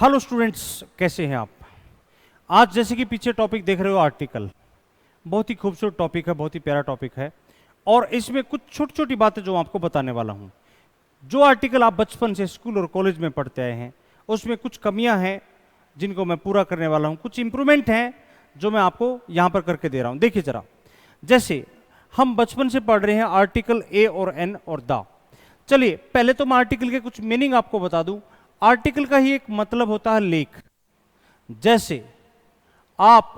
Hello students, कैसे हैं आप। आज जैसे कि पीछे टॉपिक देख रहे हो आर्टिकल, बहुत ही खूबसूरत टॉपिक है, बहुत ही प्यारा टॉपिक है। और इसमें कुछ छोटी छोटी बातें जो आपको बताने वाला हूं। जो आर्टिकल आप बचपन से स्कूल और कॉलेज में पढ़ते आए हैं उसमें कुछ कमियां हैं जिनको मैं पूरा करने वाला हूं, कुछ इंप्रूवमेंट हैं जो मैं आपको यहां पर करके दे रहा हूं। देखिए जरा, जैसे हम बचपन से पढ़ रहे हैं आर्टिकल ए और एन और द। चलिए पहले तो मैं आर्टिकल के कुछ मीनिंग आपको बता दूं। आर्टिकल का ही एक मतलब होता है लेख। जैसे आप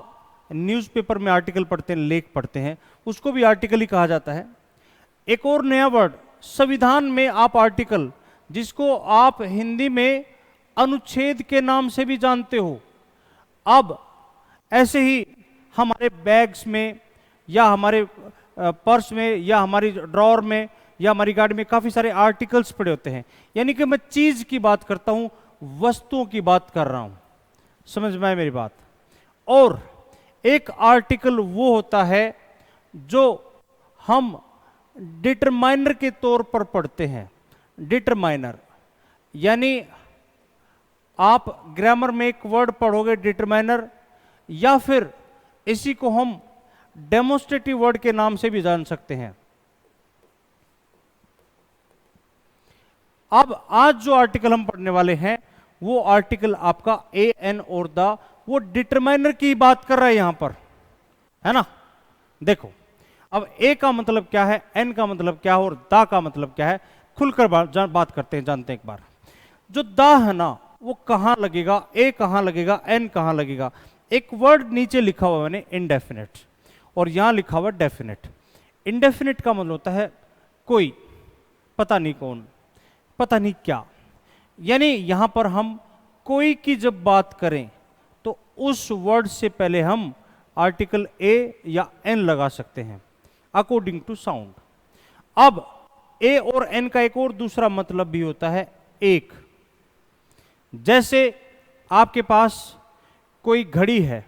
न्यूज़पेपर में आर्टिकल पढ़ते हैं, लेख पढ़ते हैं, उसको भी आर्टिकल ही कहा जाता है। एक और नया वर्ड, संविधान में आप आर्टिकल, जिसको आप हिंदी में अनुच्छेद के नाम से भी जानते हो। अब ऐसे ही हमारे बैग्स में या हमारे पर्स में या हमारी ड्रॉअर में या हमारी गाड़ी में काफी सारे आर्टिकल्स पड़े होते हैं। यानी कि मैं चीज की बात करता हूं, वस्तुओं की बात कर रहा हूं। समझ में आए मेरी बात। और एक आर्टिकल वो होता है जो हम डिटरमाइनर के तौर पर पढ़ते हैं। डिटरमाइनर यानी आप ग्रामर में एक वर्ड पढ़ोगे डिटरमाइनर, या फिर इसी को हम डेमोस्ट्रेटिव वर्ड के नाम से भी जान सकते हैं। अब आज जो आर्टिकल हम पढ़ने वाले हैं वो आर्टिकल आपका ए एन और द, वो डिटरमाइनर की बात कर रहा है यहां पर, है ना। देखो अब ए का मतलब क्या है, एन का मतलब क्या है और द का मतलब क्या है, खुलकर बात करते हैं, जानते हैं एक बार। जो द है ना वो कहां लगेगा, ए कहां लगेगा, एन कहां लगेगा। एक वर्ड नीचे लिखा हुआ मैंने इनडेफिनेट, और यहां लिखा हुआ डेफिनेट। इनडेफिनेट का मतलब होता है कोई, पता नहीं कौन, पता नहीं क्या। यानी यहां पर हम कोई की जब बात करें तो उस वर्ड से पहले हम आर्टिकल ए या एन लगा सकते हैं अकॉर्डिंग टू साउंड। अब ए और एन का एक और दूसरा मतलब भी होता है एक। जैसे आपके पास कोई घड़ी है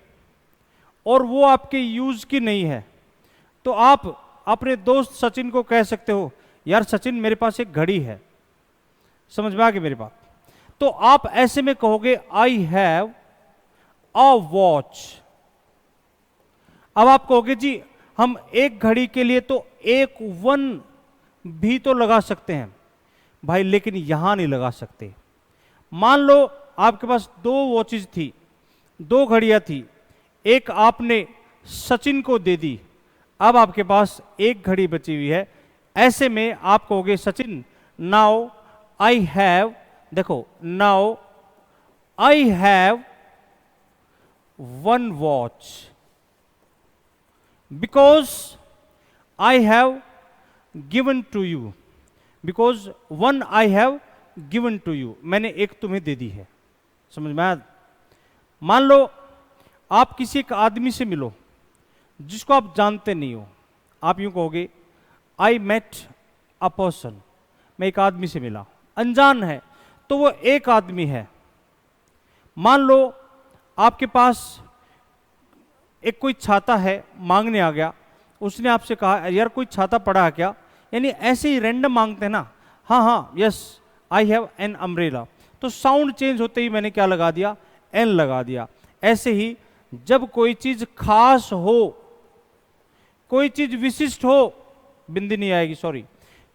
और वो आपके यूज की नहीं है, तो आप अपने दोस्त सचिन को कह सकते हो, यार सचिन मेरे पास एक घड़ी है। समझ में आ गई मेरी बात। तो आप ऐसे में कहोगे आई हैव अ वॉच। अब आप कहोगे जी हम एक घड़ी के लिए तो एक वन भी तो लगा सकते हैं भाई, लेकिन यहां नहीं लगा सकते। मान लो आपके पास दो वॉचेज थी, दो घड़ियां थी, एक आपने सचिन को दे दी, अब आपके पास एक घड़ी बची हुई है। ऐसे में आप कहोगे सचिन नाउ आई हैव, देखो now I have one watch because I have given to you, because one I have given to you, मैंने एक तुम्हें दे दी है। समझ में आया। मान लो आप किसी एक आदमी से मिलो जिसको आप जानते नहीं हो, आप यूं कहोगे आई मेट अ पर्सन, मैं एक आदमी से मिला, अनजान है तो वो एक आदमी है। मान लो आपके पास एक कोई छाता है, मांगने आ गया, उसने आपसे कहा यार कोई छाता पड़ा है क्या। यानी ऐसे ही रैंडम मांगते हैं ना, हाँ हाँ yes I have an umbrella, तो साउंड चेंज होते ही मैंने क्या लगा दिया, एन लगा दिया। ऐसे ही जब कोई चीज खास हो, कोई चीज विशिष्ट हो, बिंदी नहीं आएगी सॉरी,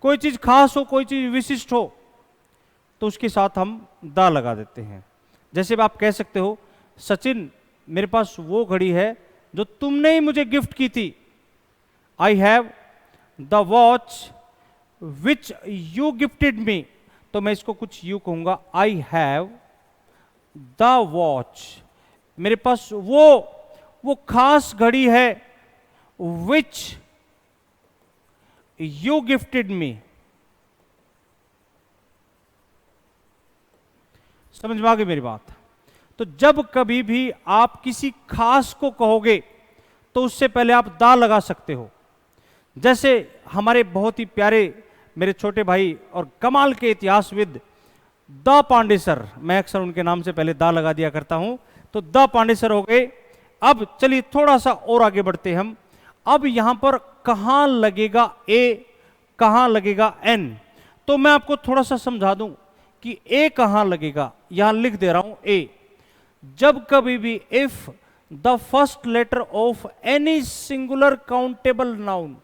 कोई चीज खास हो, कोई चीज विशिष्ट हो, तो उसके साथ हम दा लगा देते हैं। जैसे आप कह सकते हो सचिन मेरे पास वो घड़ी है जो तुमने ही मुझे गिफ्ट की थी, I have the watch which you gifted me, तो मैं इसको कुछ यू कहूंगा, आई हैव द वॉच, मेरे पास वो खास घड़ी है विच यू गिफ्टेड मी। समझ में आ गई मेरी बात। तो जब कभी भी आप किसी खास को कहोगे तो उससे पहले आप दा लगा सकते हो। जैसे हमारे बहुत ही प्यारे मेरे छोटे भाई और कमाल के इतिहासविद द पांडे सर, मैं अक्सर उनके नाम से पहले दा लगा दिया करता हूं, तो द पांडे सर हो गए। अब चलिए थोड़ा सा और आगे बढ़ते हैं हम। अब यहां पर कहां लगेगा ए, कहां लगेगा एन, तो मैं आपको थोड़ा सा समझा दूं कि ए कहां लगेगा, यहां लिख दे रहा हूं ए। जब कभी भी if the first letter of any singular countable noun,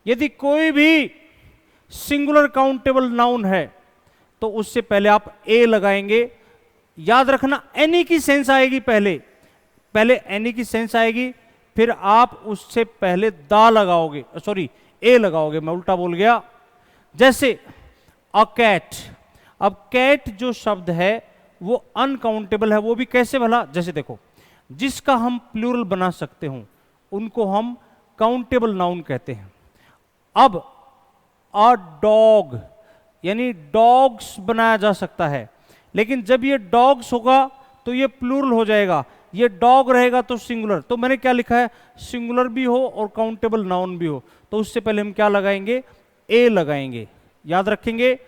यदि कोई भी सिंगुलर काउंटेबल नाउन है तो उससे पहले आप ए लगाएंगे। याद रखना एनी की सेंस आएगी, पहले एनी की सेंस आएगी, फिर आप उससे पहले दा लगाओगे, सॉरी ए लगाओगे, मैं उल्टा बोल गया। जैसे अ कैट, अब कैट जो शब्द है वो अनकाउंटेबल है, वो भी कैसे भला, जैसे देखो जिसका हम प्लूरल बना सकते हो उनको हम काउंटेबल नाउन कहते हैं। अब अ डॉग यानी डॉग्स बनाया जा सकता है, लेकिन जब ये डॉग्स होगा तो ये प्लूरल हो जाएगा, ये डॉग रहेगा तो सिंगुलर। तो मैंने क्या लिखा है, सिंगुलर भी हो और काउंटेबल नाउन भी हो, तो उससे पहले हम क्या लगाएंगे, ए लगाएंगे, याद रखेंगे।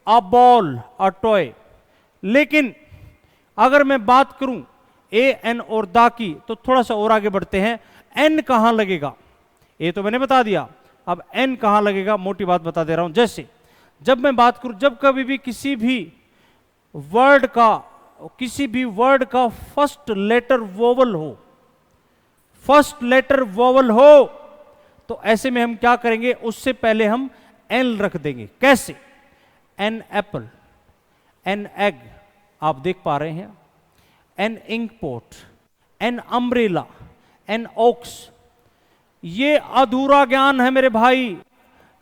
A ball, a toy. लेकिन अगर मैं बात करूं ए एन और दा की, तो थोड़ा सा और आगे बढ़ते हैं। एन कहां लगेगा, ए तो मैंने बता दिया, अब एन कहां लगेगा, मोटी बात बता दे रहा हूं। जैसे जब मैं बात करूं, जब कभी भी किसी भी वर्ड का फर्स्ट लेटर वोवल हो, फर्स्ट लेटर वोवल हो, तो ऐसे में हम क्या करेंगे, उससे पहले हम एन रख देंगे। कैसे, एन एप्पल, एन एग, आप देख पा रहे हैं, an ink pot, an umbrella, an ox. ये अधूरा ज्ञान है मेरे भाई,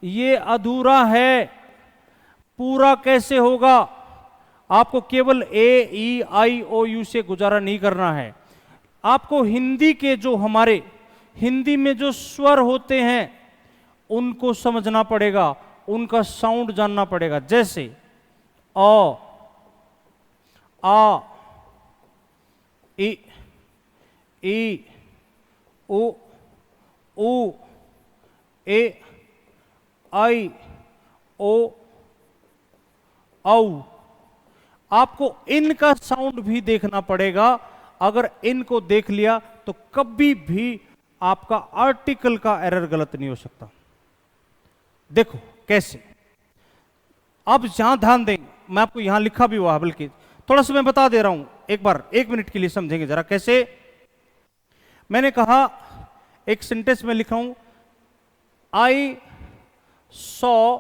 ये अधूरा है, पूरा कैसे होगा। आपको केवल ए ई आई ओ यू से गुजारा नहीं करना है, आपको हिंदी के जो हमारे हिंदी में जो स्वर होते हैं उनको समझना पड़ेगा, उनका साउंड जानना पड़ेगा। जैसे अ, आ, ई, उ, ए, आई, ओ, औ। आपको इनका साउंड भी देखना पड़ेगा, अगर इनको देख लिया तो कभी भी आपका आर्टिकल का एरर गलत नहीं हो सकता। देखो कैसे, अब यहां ध्यान देंगे, मैं आपको यहां लिखा भी हुआ है, बल्कि थोड़ा सा मैं बता दे रहा हूं, एक बार 1 मिनट के लिए समझेंगे जरा कैसे। मैंने कहा, एक सेंटेंस में लिखा हूं, I saw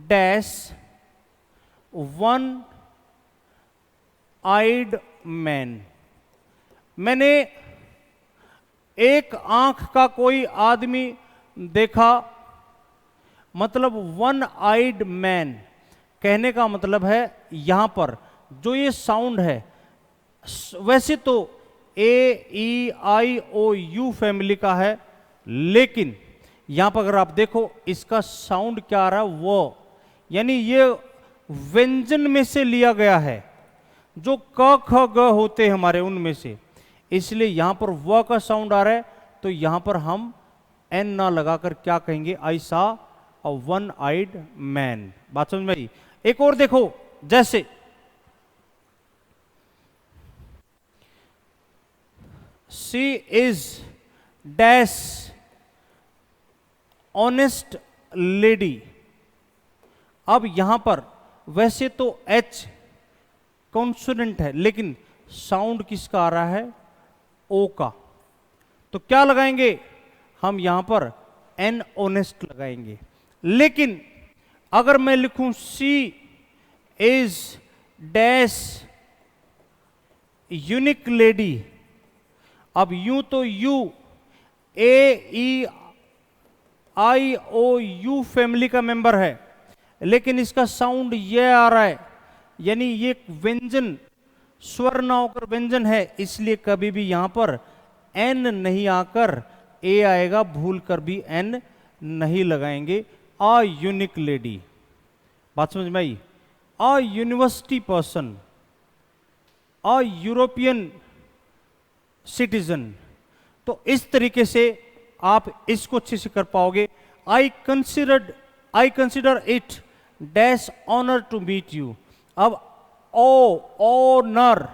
dash one eyed man. मैंने एक आंख का कोई आदमी देखा, मतलब वन आइड मैन। कहने का मतलब है यहां पर जो ये साउंड है, वैसे तो ए E I O U family का है, लेकिन यहां पर अगर आप देखो इसका साउंड क्या आ रहा है, वो, यानी ये व्यंजन में से लिया गया है, जो क ख ग होते हैं हमारे उनमें से, इसलिए यहां पर व का साउंड आ रहा है। तो यहां पर हम एन ना लगाकर क्या कहेंगे, आई सा अ वन आइड मैन। बात समझ में आई। एक और देखो, जैसे she is dash honest lady. अब यहां पर वैसे तो एच कॉन्सोनेंट है, लेकिन साउंड किसका आ रहा है, ओ का। तो क्या लगाएंगे हम यहां पर, एन ऑनेस्ट लगाएंगे। लेकिन अगर मैं लिखूं C is dash unique lady, अब यूं तो U A E I O U family का मेंबर है, लेकिन इसका साउंड ये आ रहा है, यानी ये व्यंजन स्वर ना होकर व्यंजन है, इसलिए कभी भी यहां पर एन नहीं आकर ए आएगा, भूल कर भी एन नहीं लगाएंगे। अ यूनिक लेडी, बात समझ में आई। A university person, a European citizen. तो इस तरीके से आप इसको अच्छे से कर पाओगे। I consider it dash honour to meet you. अब ओ, ऑनर,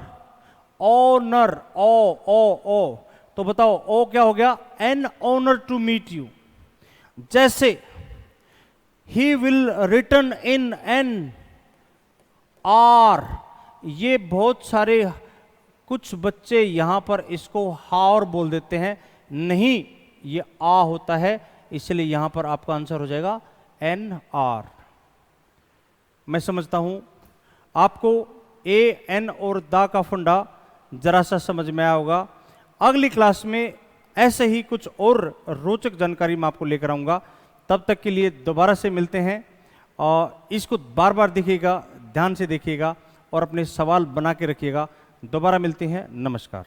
ऑनर, ओ, तो बताओ ओ क्या हो गया, an honour to meet you. जैसे ही will return in N R, ये बहुत सारे कुछ बच्चे यहां पर इसको हार बोल देते हैं, नहीं ये आ होता है, इसलिए यहां पर आपका आंसर हो जाएगा एन आर। मैं समझता हूं आपको ए एन और दा का फंडा जरा सा समझ में आया होगा। अगली क्लास में ऐसे ही कुछ और रोचक जानकारी मैं आपको लेकर आऊंगा। तब तक के लिए दोबारा से मिलते हैं और इसको बार बार देखिएगा, ध्यान से देखिएगा और अपने सवाल बना के रखिएगा। दोबारा मिलते हैं, नमस्कार।